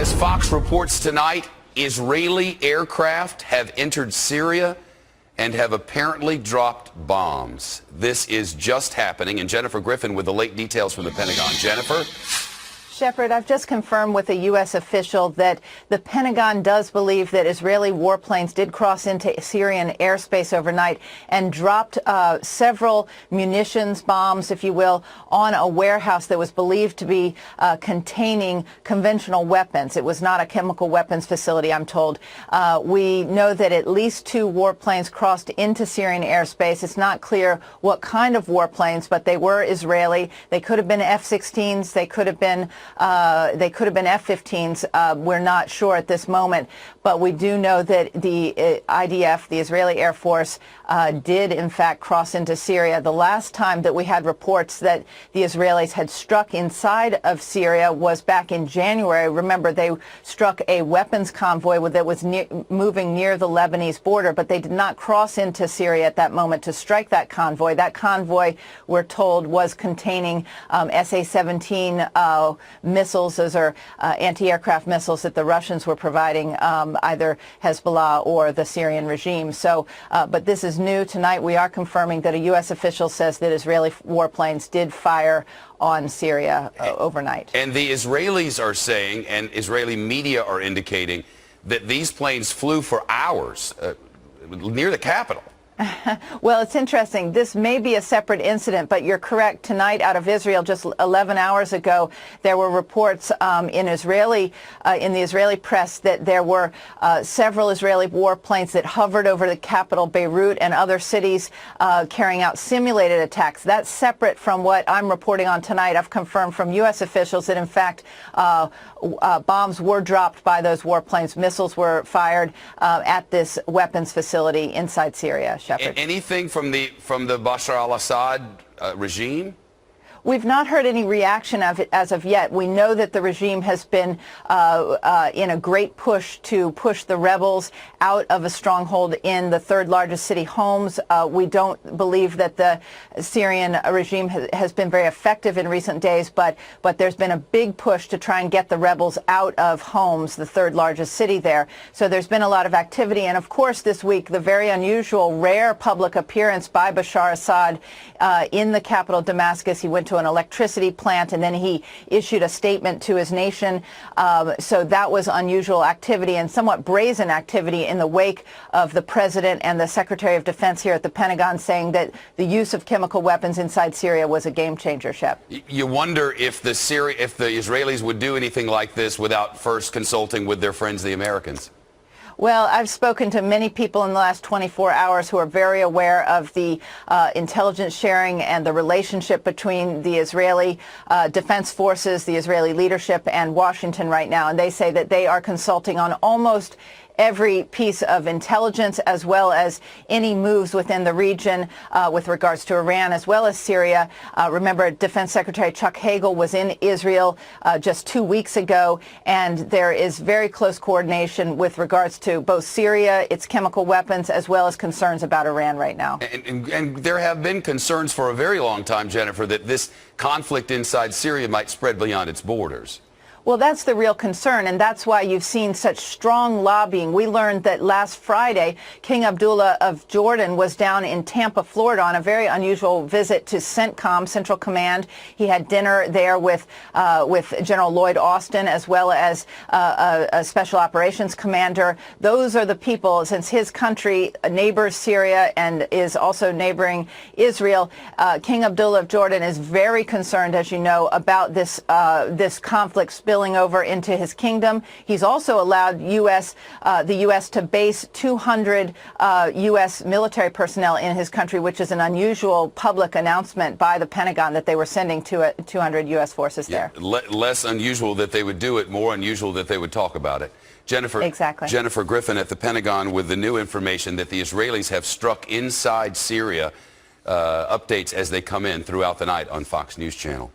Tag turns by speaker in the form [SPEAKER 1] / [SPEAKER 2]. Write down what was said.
[SPEAKER 1] As Fox reports tonight, Israeli aircraft have entered Syria and have apparently dropped bombs. This is just happening, and Jennifer Griffin with the late details from the Pentagon. Jennifer?
[SPEAKER 2] Shepard, I've just confirmed with a U.S. official that the Pentagon does believe that Israeli warplanes did cross into Syrian airspace overnight and dropped several munitions, bombs, if you will, on a warehouse that was believed to be containing conventional weapons. It was not a chemical weapons facility, I'm told. We know that at least 2 warplanes crossed into Syrian airspace. It's not clear what kind of warplanes, but they were Israeli. They could have been F-16s. They could have been F-15s. We're not sure at this moment, but we do know that the IDF, the Israeli Air Force, did in fact cross into Syria. The last time that we had reports that the Israelis had struck inside of Syria was back in January. Remember, they struck a weapons convoy that was moving near the Lebanese border, but they did not cross into Syria at that moment to strike that convoy. That convoy, we're told, was containing SA-17 missiles. Those are anti-aircraft missiles that the Russians were providing, either Hezbollah or the Syrian regime. So, but this is new. Tonight we are confirming that a U.S. official says that Israeli warplanes did fire on Syria overnight. And
[SPEAKER 1] the Israelis are saying, and Israeli media are indicating, that these planes flew for hours near the capital.
[SPEAKER 2] Well, it's interesting. This may be a separate incident, but you're correct. Tonight, out of Israel, just 11 hours ago, there were reports in the Israeli press that there were several Israeli warplanes that hovered over the capital, Beirut, and other cities carrying out simulated attacks. That's separate from what I'm reporting on tonight. I've confirmed from U.S. officials that, in fact, bombs were dropped by those warplanes. Missiles were fired at this weapons facility inside Syria. Shepard.
[SPEAKER 1] Anything from the Bashar al-Assad regime?
[SPEAKER 2] We've not heard any reaction of it as of yet. We know that the regime has been in a great push to push the rebels out of a stronghold in the 3rd largest city, Homs. We don't believe that the Syrian regime has been very effective in recent days, but there's been a big push to try and get the rebels out of Homs, the 3rd largest city there. So there's been a lot of activity. And of course, this week, the very unusual, rare public appearance by Bashar Assad in the capital, Damascus. He went to an electricity plant, and then he issued a statement to his nation. So that was unusual activity and somewhat brazen activity in the wake of the president and the Secretary of Defense here at the Pentagon saying that the use of chemical weapons inside Syria was a game changer, Shep.
[SPEAKER 1] You wonder if the Israelis would do anything like this without first consulting with their friends, the Americans.
[SPEAKER 2] Well, I've spoken to many people in the last 24 hours who are very aware of the intelligence sharing and the relationship between the Israeli defense forces, the Israeli leadership, and Washington right now. And they say that they are consulting on almost every piece of intelligence, as well as any moves within the region with regards to Iran, as well as Syria. Remember, Defense Secretary Chuck Hagel was in Israel just 2 weeks ago, and there is very close coordination with regards to both Syria, its chemical weapons, as well as concerns about Iran right now.
[SPEAKER 1] And there have been concerns for a very long time, Jennifer, that this conflict inside Syria might spread beyond its borders.
[SPEAKER 2] Well, that's the real concern, and that's why you've seen such strong lobbying. We learned that last Friday, King Abdullah of Jordan was down in Tampa, Florida, on a very unusual visit to CENTCOM, Central Command. He had dinner there with General Lloyd Austin, as well as a Special Operations Commander. Those are the people, since his country neighbors Syria and is also neighboring Israel. King Abdullah of Jordan is very concerned, as you know, about this conflict spilling over into his kingdom. He's also allowed the U.S. to base 200 U.S. military personnel in his country, which is an unusual public announcement by the Pentagon that they were sending 200 U.S. forces there.
[SPEAKER 1] Less unusual that they would do it, more unusual that they would talk about it. Jennifer Griffin at the Pentagon with the new information that the Israelis have struck inside Syria. Updates as they come in throughout the night on Fox News Channel.